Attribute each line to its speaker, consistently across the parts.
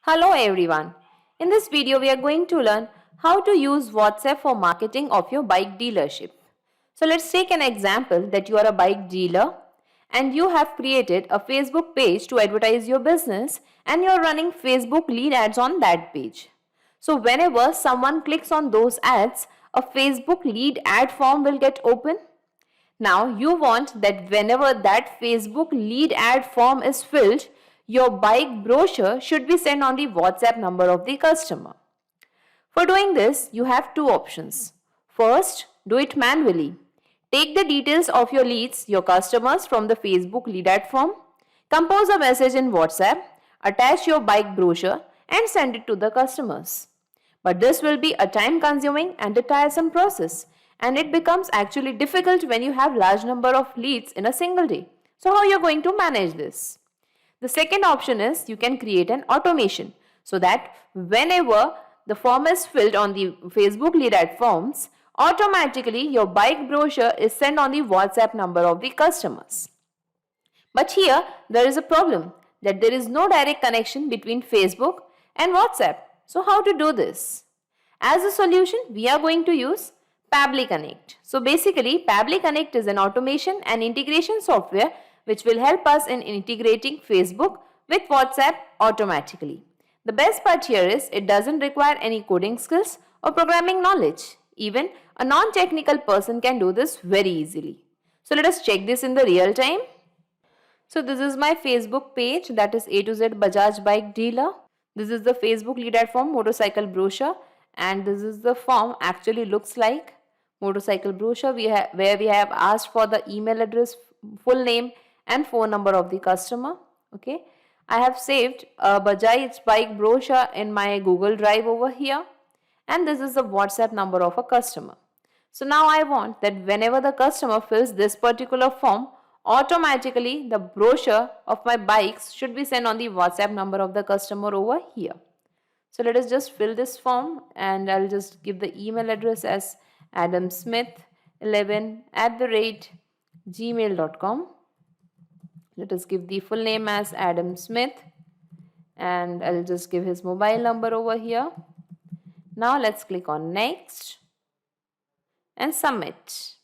Speaker 1: Hello everyone. In this video, we are going to learn how to use WhatsApp for marketing of your bike dealership. So let's take an example that you are a bike dealer and you have created a Facebook page to advertise your business and you are running Facebook lead ads on that page. So whenever someone clicks on those ads, a Facebook lead ad form will get open. Now you want that whenever that Facebook lead ad form is filled, your bike brochure should be sent on the WhatsApp number of the customer. For doing this, you have two options. First, do it manually. Take the details of your leads, your customers from the Facebook lead ad form, compose a message in WhatsApp, attach your bike brochure and send it to the customers. But this will be a time-consuming and a tiresome process, and it becomes actually difficult when you have large number of leads in a single day. So how you're going to manage this? The second option is you can create an automation so that whenever the form is filled on the Facebook lead ad forms, automatically your bike brochure is sent on the WhatsApp number of the customers. But here there is a problem that there is no direct connection between Facebook and WhatsApp. So how to do this? As a solution, we are going to use Pabbly Connect. So basically, Pabbly Connect is an automation and integration software which will help us in integrating Facebook with WhatsApp automatically. The best part here is it doesn't require any coding skills or programming knowledge. Even a non-technical person can do this very easily. So let us check this in the real time. So this is my Facebook page, that is A to Z Bajaj Bike Dealer. This is the Facebook lead ad form motorcycle brochure, and this is the form actually looks like motorcycle brochure where we have asked for the email address, full name and phone number of the customer. Okay, I have saved a Bajaj bike brochure in my Google Drive over here, and this is the WhatsApp number of a customer. So now I want that whenever the customer fills this particular form, automatically the brochure of my bikes should be sent on the WhatsApp number of the customer over here. So let us just fill this form, and I'll just give the email address as adamsmith11@gmail.com. Let us give the full name as Adam Smith, and I'll just give his mobile number over here. Now let's click on next and submit.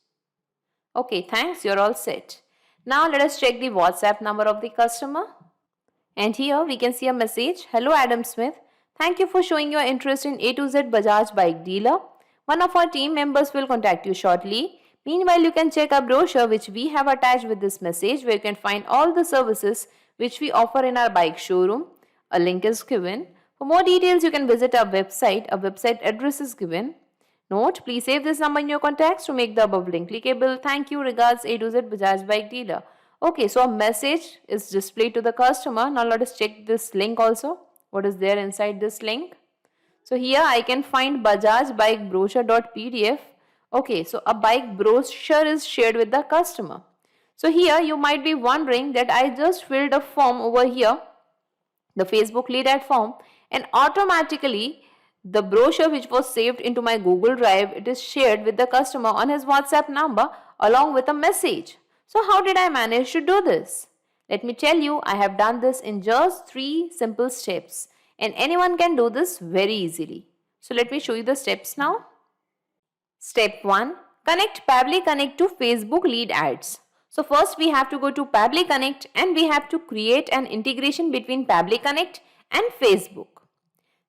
Speaker 1: Okay, thanks, you're all set. Now let us check the WhatsApp number of the customer. And here we can see a message. Hello Adam Smith. Thank you for showing your interest in A to Z Bajaj Bike Dealer. One of our team members will contact you shortly. Meanwhile, you can check our brochure which we have attached with this message, where you can find all the services which we offer in our bike showroom. A link is given. For more details, you can visit our website. Our website address is given. Note, please save this number in your contacts to make the above link clickable. Thank you. Regards, A to Z Bajaj Bike Dealer. Okay, so a message is displayed to the customer. Now let us check this link also. What is there inside this link? So here I can find Bajaj bike brochure.pdf. Okay, so a bike brochure is shared with the customer. So here you might be wondering that I just filled a form over here, the Facebook lead ad form, and automatically the brochure which was saved into my Google Drive, it is shared with the customer on his WhatsApp number along with a message. So how did I manage to do this? Let me tell you, I have done this in just 3 simple steps, and anyone can do this very easily. So let me show you the steps now. Step 1. Connect Pabbly Connect to Facebook lead ads. So first we have to go to Pabbly Connect and we have to create an integration between Pabbly Connect and Facebook.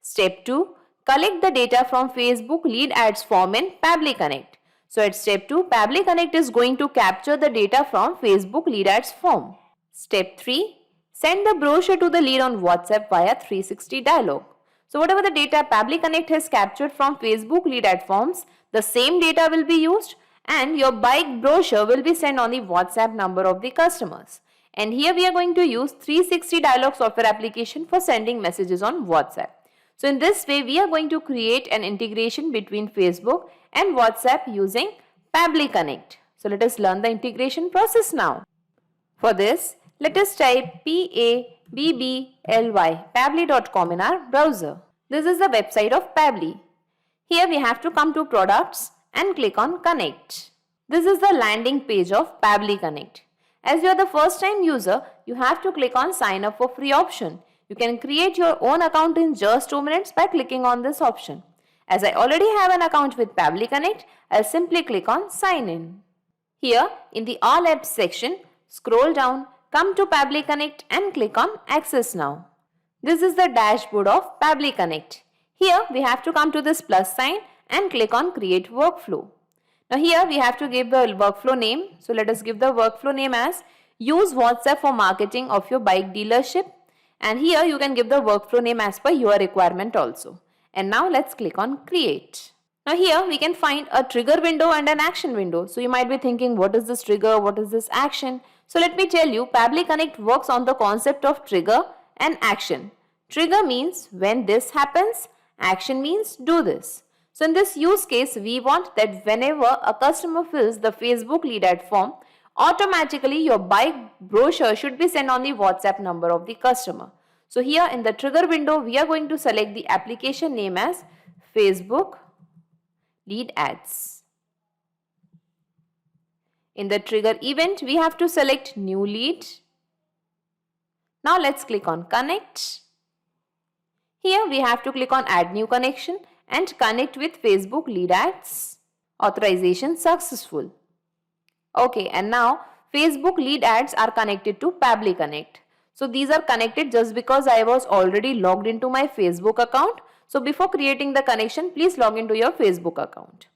Speaker 1: Step 2. Collect the data from Facebook lead ads form in Pabbly Connect. So at step 2, Pabbly Connect is going to capture the data from Facebook lead ads form. Step 3. Send the brochure to the lead on WhatsApp via 360 dialog. So whatever the data Pabbly Connect has captured from Facebook lead ad forms, the same data will be used and your bike brochure will be sent on the WhatsApp number of the customers. And here we are going to use 360 dialog software application for sending messages on WhatsApp. So in this way, we are going to create an integration between Facebook and WhatsApp using Pabbly Connect. So let us learn the integration process now. For this, let us type Pabbly, pabbly.com in our browser. This is the website of Pabbly. Here we have to come to products and click on connect. This is the landing page of Pabbly Connect. As you are the first time user, you have to click on sign up for free option. You can create your own account in just 2 minutes by clicking on this option. As I already have an account with Pabbly Connect, I'll simply click on Sign In. Here in the All Apps section, scroll down, come to Pabbly Connect and click on Access Now. This is the dashboard of Pabbly Connect. Here we have to come to this plus sign and click on Create Workflow. Now here we have to give the workflow name. So let us give the workflow name as Use WhatsApp for marketing of your bike dealership. And here you can give the workflow name as per your requirement also. And now let's click on Create. Now here we can find a trigger window and an action window. So you might be thinking, what is this trigger? What is this action? So let me tell you, Pabbly Connect works on the concept of trigger and action. Trigger means when this happens, action means do this. So in this use case, we want that whenever a customer fills the Facebook lead ad form, automatically your bike brochure should be sent on the WhatsApp number of the customer. So here in the trigger window, we are going to select the application name as Facebook Lead Ads. In the trigger event, we have to select New Lead. Now let's click on Connect. Here we have to click on Add New Connection and connect with Facebook Lead Ads. Authorization successful. Okay, and now Facebook Lead Ads are connected to Pabbly Connect. So these are connected just because I was already logged into my Facebook account. So before creating the connection, please log into your Facebook account.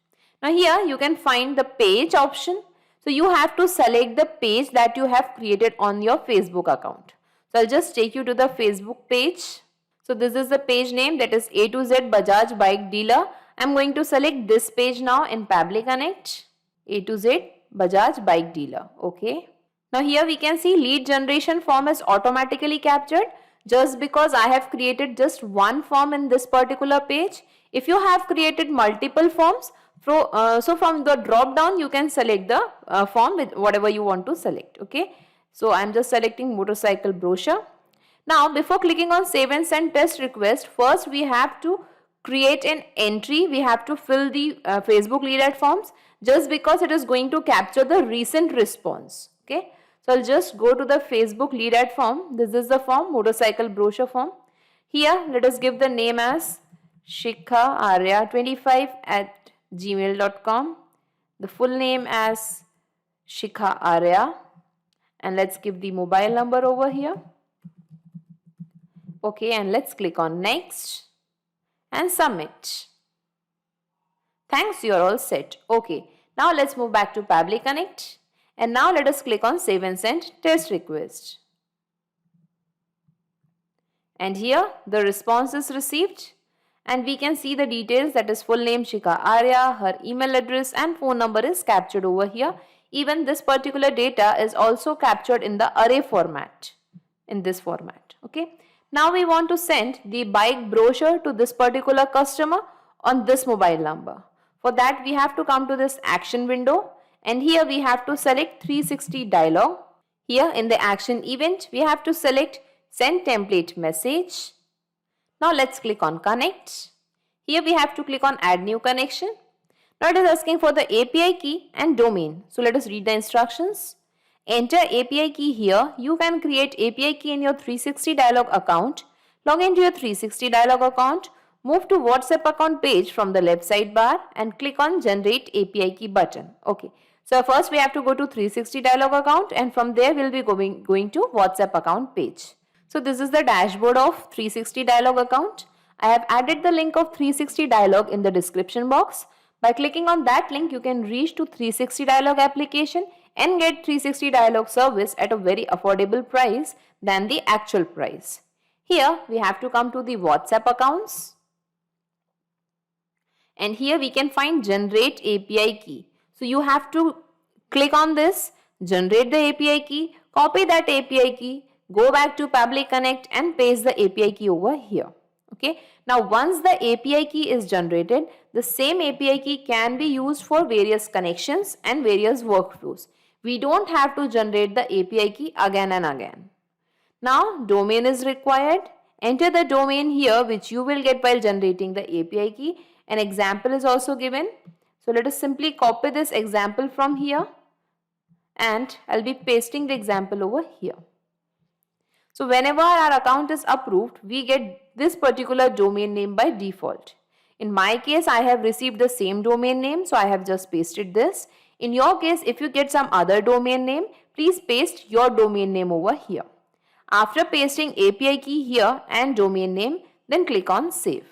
Speaker 1: Now here you can find the page option. So you have to select the page that you have created on your Facebook account. So I'll just take you to the Facebook page. So this is the page name, that is A to Z Bajaj Bike Dealer. I'm going to select this page now in Pabbly Connect. A to Z Bajaj Bike Dealer. Okay. Now here we can see lead generation form is automatically captured just because I have created just one form in this particular page. If you have created multiple forms, so from the drop down you can select the form with whatever you want to select. Okay. So I'm just selecting motorcycle brochure. Now before clicking on save and send test request, first we have to create an entry. We have to fill the Facebook lead ad forms just because it is going to capture the recent response. Okay. So I'll just go to the Facebook lead ad form. This is the form, motorcycle brochure form. Here let us give the name as 𝗪𝗯𝗯𝗪𝗆@gmail.com. The full name as 𝗪𝗯𝗪𝗯. And let's give the mobile number over here. Okay, and let's click on next and submit. Thanks, you're all set. Okay, now let's move back to Pabbly Connect. And now let us click on save and send test request. And here the response is received and we can see the details, that is full name 𝗪𝗯𝗪𝗯𝗪, her email address and phone number is captured over here. Even this particular data is also captured in the array format, in this format. Okay. Now we want to send the bike brochure to this particular customer on this mobile number. For that we have to come to this action window. And here we have to select 360 dialog. Here in the action event, we have to select send template message. Now let's click on connect. Here we have to click on add new connection. Now it is asking for the API key and domain. So let us read the instructions. Enter API key here. You can create API key in your 360 dialog account. Log into your 360 dialog account. Move to WhatsApp account page from the left sidebar and click on generate API key button. Okay. So first we have to go to 360 dialog account and from there we'll be going to WhatsApp account page. So this is the dashboard of 360 dialog account. I have added the link of 360 dialog in the description box. By clicking on that link, you can reach to 360 dialog application and get 360 dialog service at a very affordable price than the actual price. Here we have to come to the WhatsApp accounts. And here we can find generate API key. So you have to click on this, generate the API key, copy that API key, go back to Pabbly Connect and paste the API key over here. Okay. Now once the API key is generated, the same API key can be used for various connections and various workflows. We don't have to generate the API key again and again. Now domain is required. Enter the domain here which you will get while generating the API key. An example is also given. So let us simply copy this example from here and I'll be pasting the example over here. So whenever our account is approved, we get this particular domain name by default. In my case, I have received the same domain name, so I have just pasted this. In your case, if you get some other domain name, please paste your domain name over here. After pasting API key here and domain name, then click on Save.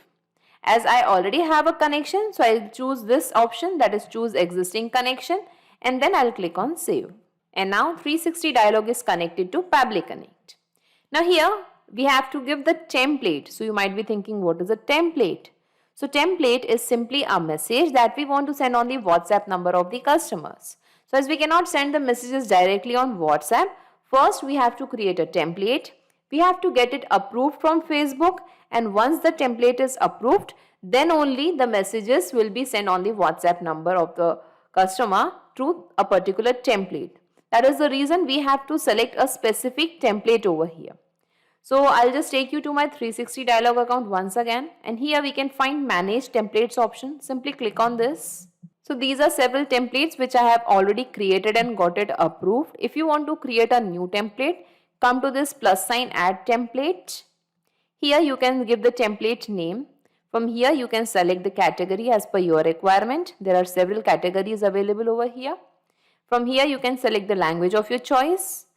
Speaker 1: As I already have a connection, so I'll choose this option, that is choose existing connection, and then I'll click on Save. And now 360 dialog is connected to Pabbly Connect. Now here we have to give the template. So you might be thinking, what is a template? So template is simply a message that we want to send on the WhatsApp number of the customers. So as we cannot send the messages directly on WhatsApp, first we have to create a template. We have to get it approved from Facebook, and once the template is approved, then only the messages will be sent on the WhatsApp number of the customer through a particular template. That is the reason we have to select a specific template over here. So I'll just take you to my 360 dialog account once again, and here we can find manage templates option. Simply click on this. So these are several templates which I have already created and got it approved. If you want to create a new template, come to this plus sign add template. Here you can give the template name. From here you can select the category as per your requirement. There are several categories available over here. From here you can select the language of your choice.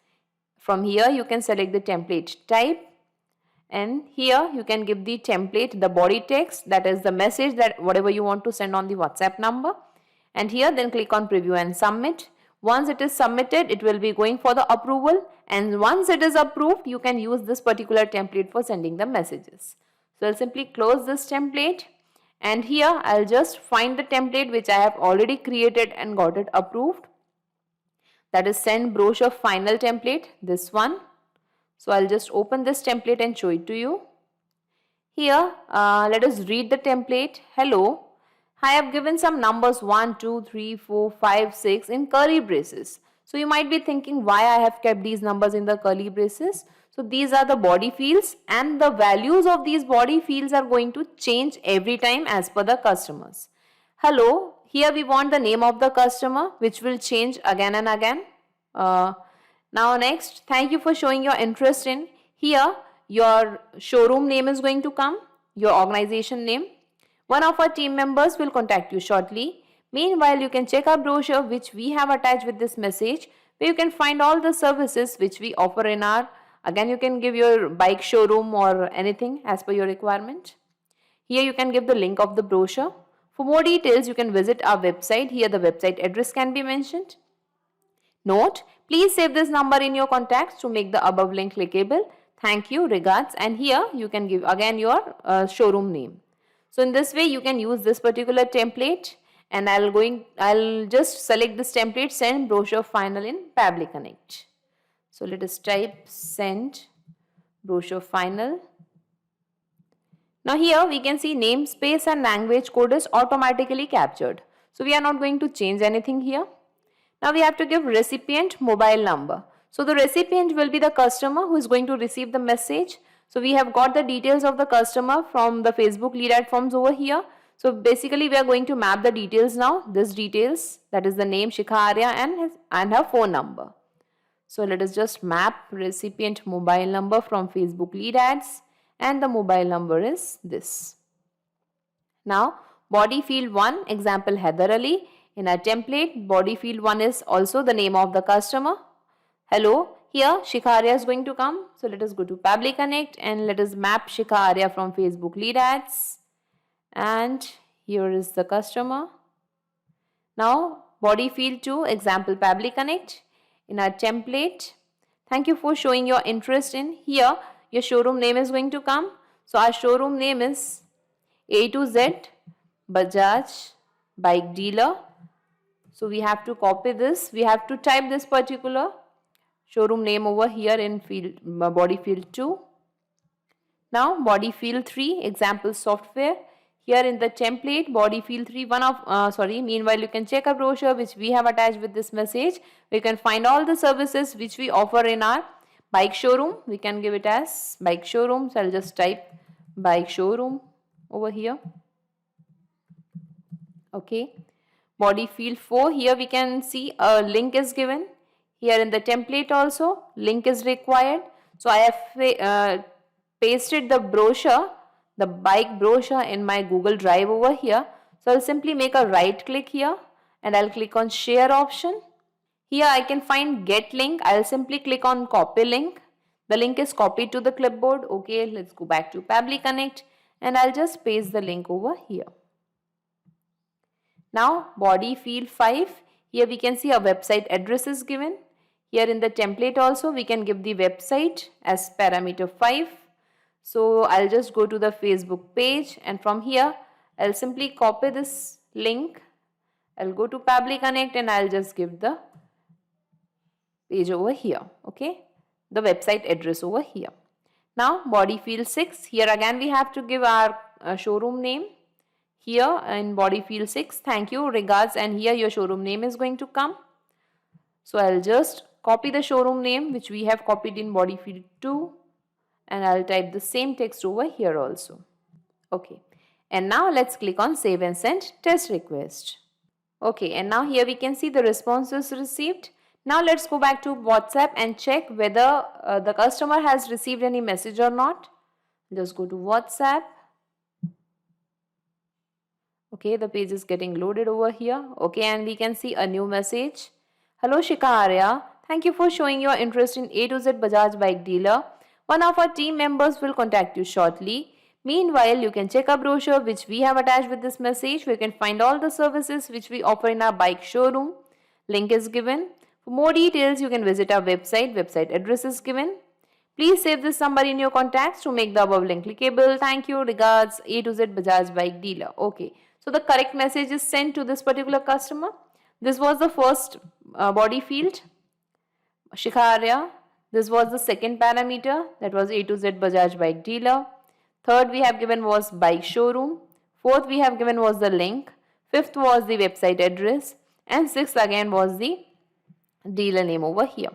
Speaker 1: From here you can select the template type, and here you can give the template the body text, that is the message that whatever you want to send on the WhatsApp number, and here then click on preview and submit. Once it is submitted, it will be going for the approval, and once it is approved, you can use this particular template for sending the messages. So I'll simply close this template, and here I'll just find the template which I have already created and got it approved. That is send brochure final template, this one. So I'll just open this template and show it to you. Here, let us read the template. Hello, I have given some numbers 1, 2, 3, 4, 5, 6 in curly braces. So you might be thinking why I have kept these numbers in the curly braces. So these are the body fields, and the values of these body fields are going to change every time as per the customers. Hello, here we want the name of the customer, which will change again and again. Now next, thank you for showing your interest in. Here your showroom name is going to come, your organization name. One of our team members will contact you shortly. Meanwhile, you can check our brochure which we have attached with this message, where you can find all the services which we offer in our, again you can give your bike showroom or anything as per your requirement. Here you can give the link of the brochure. For more details, you can visit our website. Here the website address can be mentioned. Note, please save this number in your contacts to make the above link clickable. Thank you, regards, and here you can give again your showroom name. So in this way you can use this particular template, and I'll just select this template, send brochure final in Pabbly Connect. So let us type send brochure final. Now here we can see namespace and language code is automatically captured. So we are not going to change anything here. Now we have to give recipient mobile number. So the recipient will be the customer who is going to receive the message. So we have got the details of the customer from the Facebook lead ad forms over here. So basically we are going to map the details now. This details, that is the name Shikha Arya and her phone number. So let us just map recipient mobile number from Facebook lead ads, and the mobile number is this. Now body field 1, example Heather Ali. In our template, body field 1 is also the name of the customer. Hello, here Shikha Arya is going to come. So let us go to Pabbly Connect and let us map Shikha Arya from Facebook lead ads. And here is the customer. Now body field 2, example Pabbly Connect. In our template, thank you for showing your interest in. Here your showroom name is going to come. So our showroom name is A to Z Bajaj Bike Dealer. So we have to copy this. We have to type this particular showroom name over here in field body field 2. Now body field 3, example software. Here in the template, body field 3, meanwhile you can check a brochure which we have attached with this message. We can find all the services which we offer in our bike showroom. We can give it as bike showroom. So I'll just type bike showroom over here. Okay. Body field 4, here we can see a link is given. Here in the template also, link is required. So I have pasted the brochure, the bike brochure, in my Google Drive over here. So I'll simply make a right click here and I'll click on share option. Here I can find get link. I'll simply click on copy link. The link is copied to the clipboard. Okay, let's go back to Pabbly Connect and I'll just paste the link over here. Now body field 5, here we can see a website address is given. Here in the template also we can give the website as parameter 5. So I'll just go to the Facebook page and from here I'll simply copy this link. I'll go to Pabbly Connect and I'll just give the page over here, okay, the website address over here. Now body field 6, here again we have to give our showroom name. Here in body field 6, thank you, regards, and here your showroom name is going to come. So I'll just copy the showroom name which we have copied in body field 2 and I'll type the same text over here also. Okay, and now let's click on save and send test request. Okay, and now here we can see the responses received. Now let's go back to WhatsApp and check whether the customer has received any message or not. Just go to WhatsApp. Okay, the page is getting loaded over here. Okay, and we can see a new message. Hello Shikharya, thank you for showing your interest in A to Z Bajaj bike dealer. One of our team members will contact you shortly. Meanwhile, you can check a brochure which we have attached with this message. We can find all the services which we offer in our bike showroom. Link is given. For more details, you can visit our website. Website address is given. Please save this number in your contacts to make the above link clickable. Thank you. Regards, A to Z Bajaj bike dealer. Okay. So the correct message is sent to this particular customer. This was the first body field, Shikharya. This was the second parameter, that was A to Z Bajaj bike dealer. Third we have given was bike showroom. Fourth we have given was the link. Fifth was the website address. And sixth again was the dealer name over here.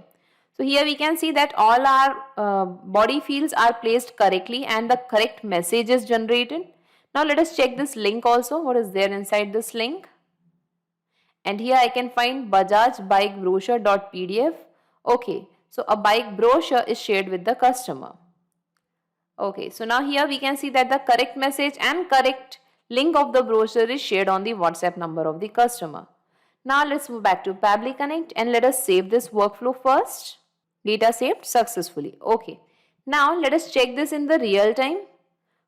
Speaker 1: So here we can see that all our body fields are placed correctly and the correct message is generated. Now let us check this link also. What is there inside this link? And here I can find Bajaj bike brochure.pdf. Okay, so a bike brochure is shared with the customer. Okay, so now here we can see that the correct message and correct link of the brochure is shared on the WhatsApp number of the customer. Now let's move back to Pabbly Connect and let us save this workflow first. Data saved successfully. Okay, now let us check this in the real time.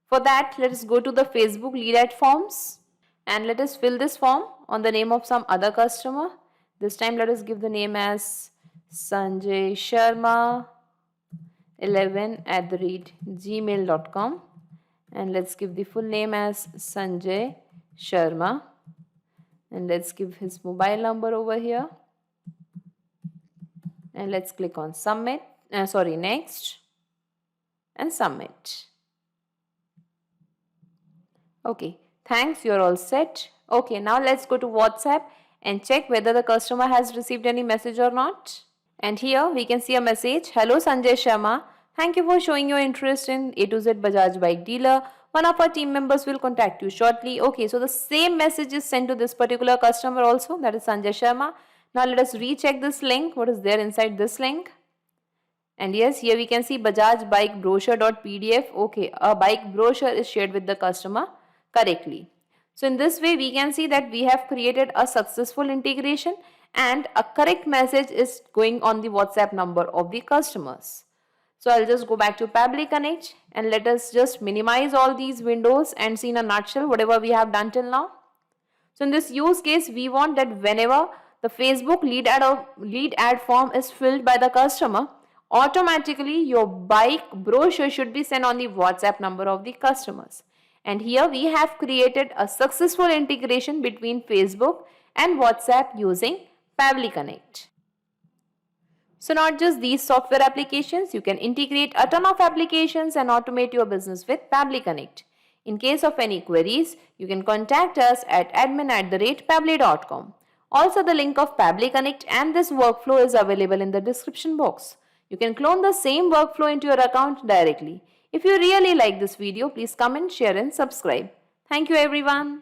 Speaker 1: For that, let us go to the Facebook lead ad forms and let us fill this form on the name of some other customer. This time let us give the name as Sanjay Sharma 11@gmail.com and let's give the full name as Sanjay Sharma and let's give his mobile number over here and let's click on submit, next and submit. Okay, thanks, you're all set. Okay, now let's go to WhatsApp and check whether the customer has received any message or not. And here we can see a message. Hello Sanjay Sharma, thank you for showing your interest in A to Z Bajaj bike dealer. One of our team members will contact you shortly. Okay, so the same message is sent to this particular customer also, that is Sanjay Sharma. Now let us recheck this link. What is there inside this link? And yes, here we can see Bajaj bike brochure.pdf. Okay, a bike brochure is shared with the customer correctly. So in this way we can see that we have created a successful integration and a correct message is going on the WhatsApp number of the customers. So I'll just go back to Pabbly Connect and let us just minimize all these windows and see in a nutshell whatever we have done till now. So in this use case, we want that whenever the Facebook lead ad form is filled by the customer, automatically your bike brochure should be sent on the WhatsApp number of the customers. And here we have created a successful integration between Facebook and WhatsApp using Pabbly Connect. So not just these software applications, you can integrate a ton of applications and automate your business with Pabbly Connect. In case of any queries, you can contact us at admin@pabbly.com. Also, the link of Pabbly Connect and this workflow is available in the description box. You can clone the same workflow into your account directly. If you really like this video, please comment, share and subscribe. Thank you everyone.